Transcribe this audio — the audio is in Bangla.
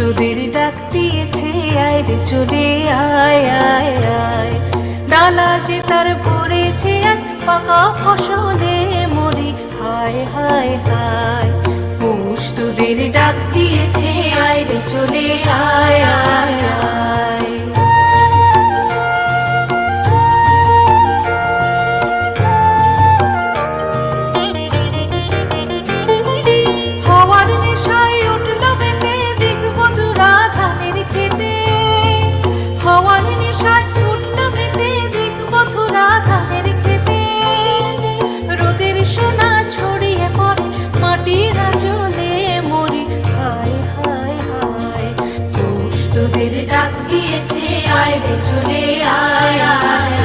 তোদের ডাক দিয়েছে, আয় রে চলে আয় আয় আয়। ডালা যে তার ভরেছে এক পাকা ফসলে মরি, হায় হায় হায়। পৌষ তোদের ডাক দিয়েছে, আয় রে চলে আয় আয় আয়। তোদের ডাক দিয়েছে, আয় রে চলে আয় আয়।